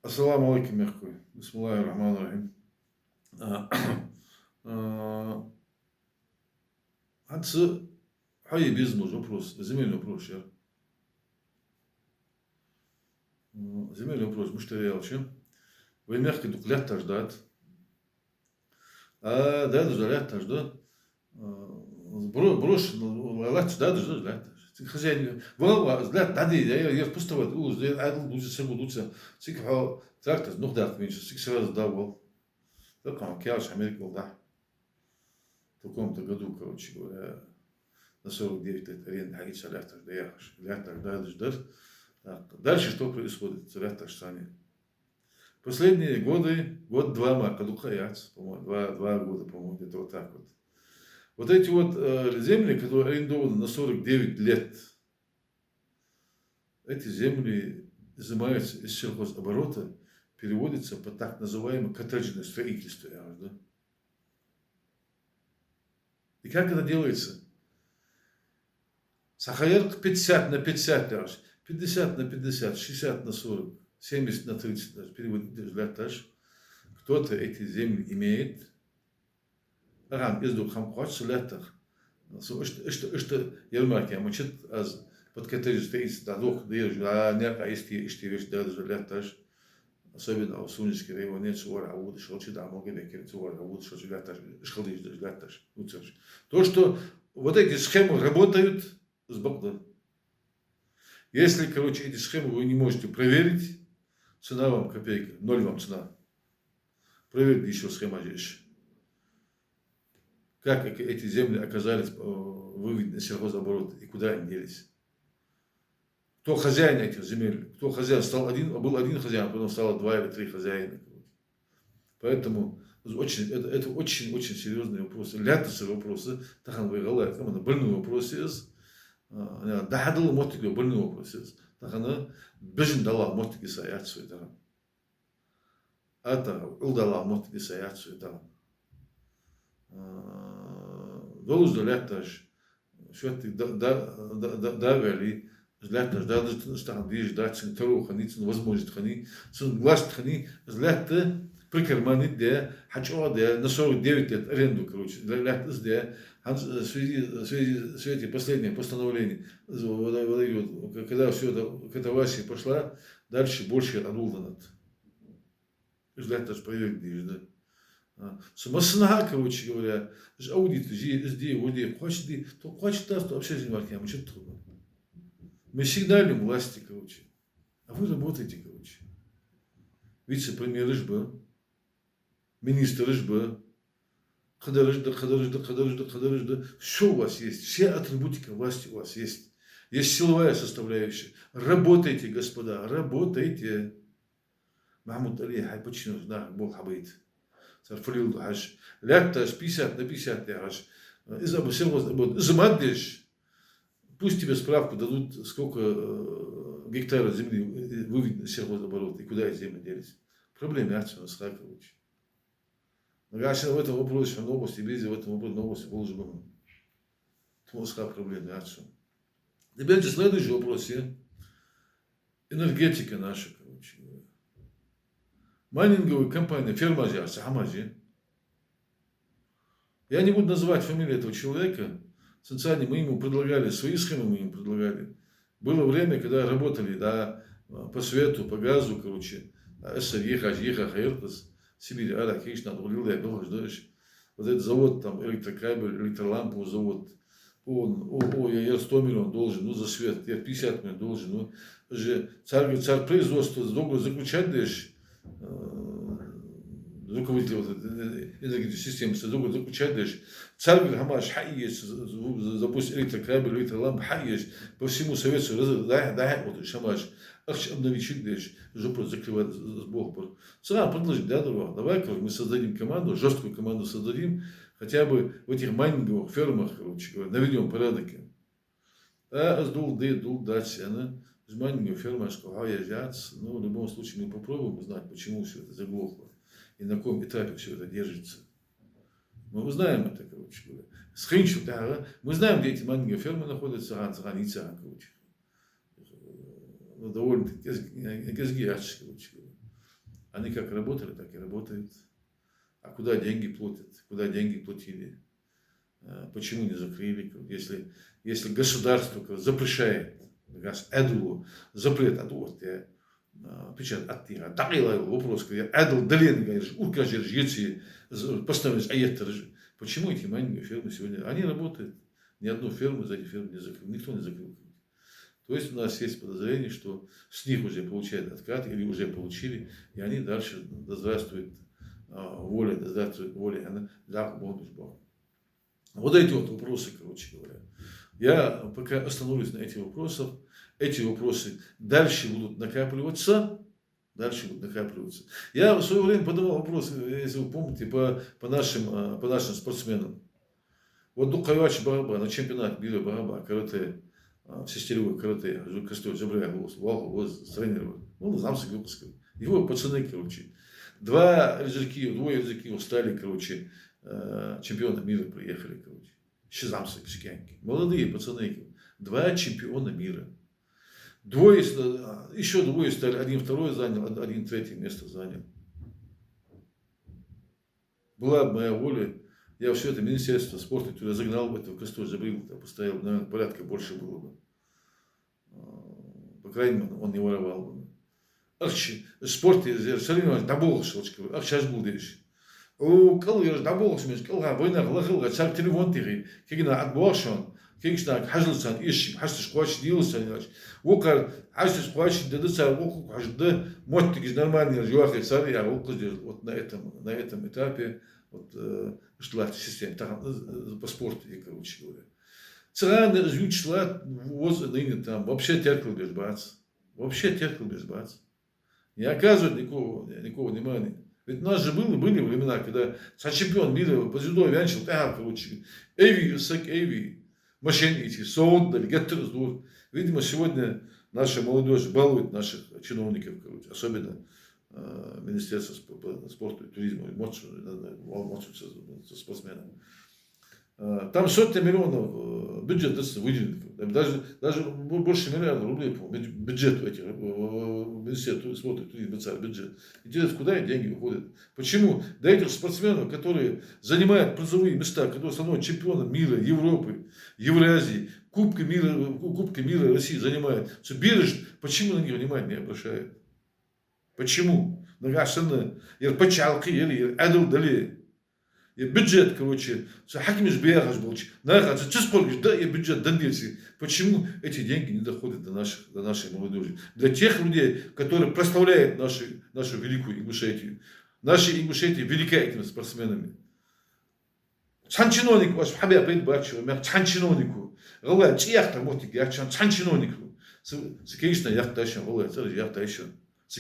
Ассаламу алейкум, мягкой. Бисмиллахи рахмани рахим. А, а, Хадсы хай бизнес вопрос, земельный вопрос, я. Земельный вопрос, муштариял, чем? Вы мягкий дук лето ждать. А да, лето ждать. Брош, лето ждать, лето. Хозяин, вот, лето, да, я пустовал, адл, лучше, сему лучше. Сикхал, трактор, ну да, меньше, сик сразу давал. Так, кяш, Америка, да. В таком-то году, короче говоря, на 49 лет аренда Хагиса Ляхташ доехаешь. Ляхташ дальше. Дальше что происходит? Ляхташ сани. Последние годы, год-два марка Духаяц, по-моему, два года, по-моему, где-то вот так вот. Вот эти вот земли, которые арендованы на 49 лет, эти земли изымаются из сельхозоборота, переводятся по так называемое коттеджное строительство. Да? И как это делается? Сахаер 50 на 50, 50 на 50, 60 на 40, 70 на 30, переводит. Кто-то эти земли имеет. Аран изду хамхоч летах. Что ермарки, мочит аз под коттедж стоит дадох, а нерка есть вещь даже леташ. Особенно в Сунинский район нет суара, а вот шелчи да могли бекер суара, а вот шелчи леташ, шелдиш леташ. То, что вот эти схемы работают с Богом. Если, короче, эти схемы вы не можете проверить, цена вам копейка, ноль вам цена. Проверьте еще схема здесь. Как эти земли оказались выведены из сельхозоборота и куда они делись. Кто хозяин этих земель, кто хозяин, был один хозяин, потом стало 2 или 3 хозяина. Поэтому это очень серьезные вопросы. Лятасы вопросы, тахан выиграла, это больной вопрос есть. Дахадыл мотиги больный вопрос есть. Тахана бежин дала мотиги саят суетарам. Ата улдала мотиги саят суетарам. Долуж до ляташ, что ты давали, ляташ, да, что там видишь, да, цен второго хани, цен возможность хани, цен глаз хани, лята прикармани, да, хачо, да, на 49 лет аренду, короче, лята, да, в свете последнее постановление, когда все это катавасия пошла, дальше больше адулданат. Ляташ проверить, да. Самосна, короче говоря, аудит, здесь, хочет, то хочет нас, то вообще занимать, мы что-то трудно. Мы сигналим власти, короче. А вы работаете, короче. Вице-премьер Ижба, министр Ижба, Хадарыжда. Все у вас есть, все атрибутика власти у вас есть. Есть силовая составляющая. Работайте, господа, работайте. Махмуд Али, хай почину, знак, Бог хабит. Сарфалил хаш. Ляташ 50 на 50 хаш. Измаддешь. Пусть тебе справку дадут, сколько гектаров земли выведено из сельхозоборота и куда эти земли делись. Проблемы отсюда схакивать. Но я в этом вопросе новости, в этом вопросе новости положено. Тмоска проблемы отсюда. Теперь следующий вопрос. Энергетика наша, короче. Майнинговая компания, фирма Сахамази. Я не буду называть фамилию этого человека. Сенсани, мы ему предлагали, свои схемы мы ему предлагали. Было время, когда работали, да, по свету, по газу, короче. Сибирь, Аракиш, надо вот этот завод, там, электрокабель, электролампу завод. Я 100 миллионов должен, ну, за свет, я 50 миллионов должен. Ну, царь производства, долго заключать даешь, руководитель вот энергетической системы, заключать даешь. Царь Хамаш хайеш, запустить электрокабель, электролампу хайеш, по всему Совету Союзу, да, вот Шамаш. Обновить даешь, жопу закрывать с Богом. Сразу предложить, да, давай, короче, мы создадим команду, жесткую команду создадим, хотя бы в этих майнинговых фермах, короче говоря, наведем порядок. А сдул дать, она с майнинговой фермой, что ну, в любом случае мы попробуем узнать, почему все это заглохло и на каком этапе все это держится. Мы узнаем это, короче говоря. Схринчу, да, мы знаем, где эти майнинговые фермы находятся, граница, короче. Довольно-таки газгиач, короче говоря. Они как работали, так и работают. А куда деньги платят? Куда деньги платили? Почему не закрыли? Если государство запрещает, запрет от вот, печат от тира, дайла вопрос, эдл дален, говоришь, уркажер, жети, поставишь аеттер. Почему эти маленькие фермы сегодня, они работают, ни одну ферму за эти фермы не закрыл, никто не закрыл. То есть у нас есть подозрение, что с них уже получают откат или уже получили, и они дальше здравствуют воля, здравствует воля, она да, Бог. Вот эти вот вопросы, короче говоря. Я пока остановлюсь на этих вопросах. Эти вопросы дальше будут накапливаться. Я в свое время подавал вопрос, если вы помните, по нашим спортсменам. Вот Дукайвач Бараба на чемпионат мира Бараба, карате, все стилевые карате, Костой, Жабрая, Валху, тренировал. Ну, замсы выпускал. Его пацаны, короче. Двое языки стали, короче, чемпиона мира приехали, короче. Шизамсы, кишкянки. Молодые пацаны. 2 чемпиона мира. Еще двое стали, один второе занял, один третье место занял. Была бы моя воля, я все это Министерство спорта туда загнал бы, это в Костой забрил, поставил, наверное, порядка больше было бы. По крайней мере, он не воровал бы. Спорт, Шалимович, дабол шелчка, сейчас будешь. Кал я дабол шмеш, кал война лагал, цар телефон тиги, кигна отбошон. Кигшнак хажлсан иш, хасташ квач дилсан, вокар хасташ квач дедца воку хажда, моттигис нормальный жуахи царь, я воку вот на этом этапе вот шла система по спорту, короче говоря. Царь жучла воз ныне там вообще терпел без бац, не оказывает никакого внимания. Ведь у нас же были времена, когда чемпион мира по дзюдо вянчил, короче, Эйви, мошенники, соотдали, геттерсдур. Видимо, сегодня наша молодежь балует наших чиновников, короче, особенно Министерство спорта и туризма, спортсменов. Там сотни миллионов бюджет выделен. Даже больше миллиарда рублей по бюджету этих Министерства спорта и туризма, бюджет. Интересно, куда эти деньги уходят? Почему до этих спортсменов, которые занимают призовые места, которые становятся чемпионом мира, Европы, Евразии, Кубка мира России занимают, все бережно, почему на них внимания не обращают? Почему? Нагашенно, пачалки или адал дали. Бюджет, короче, хакимиш бегаш был, да, и бюджет донбесси. Почему эти деньги не доходят до нашей молодежи? Для тех людей, которые прославляют нашу великую Ингушетию. Наши Ингушетии велика этими спортсменами. Чанчиноник ваш хабя пейт бачу, мя чанчинонику. Гала чияхта мотик, я чанчинонику. Конечно, яхташан, гала, царь яхташан.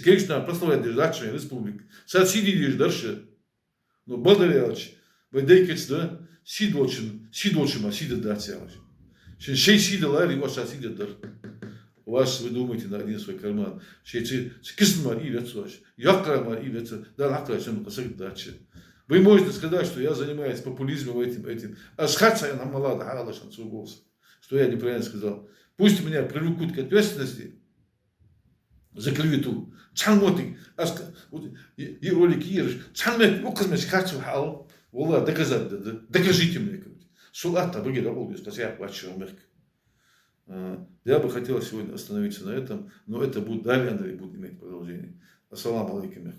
Конечно, прославляет державная республика. Соседи дальше. Но благодаряч. Бедекец, да, сидолчим, да, целый. Шей сидела, и ваша сидит, у вас, вы думаете, на один свой карман. Шей кисмар и лицо, якрама и лицо, да, лакра, чем косак дачи. Вы можете сказать, что я занимаюсь популизмом этим. А схаться я на малада, гала шансу голос. Что я неправильно сказал. Пусть меня привлекут к ответственности за клевету. Чанмотик, и ролик ешь, чанмет, указмеш, хачу хал. Волла, докажите мне. Сулата, выгода, я плачу, я бы хотел сегодня остановиться на этом, но это будет далее, Андрей, будет иметь продолжение. Ассаламу алейкум.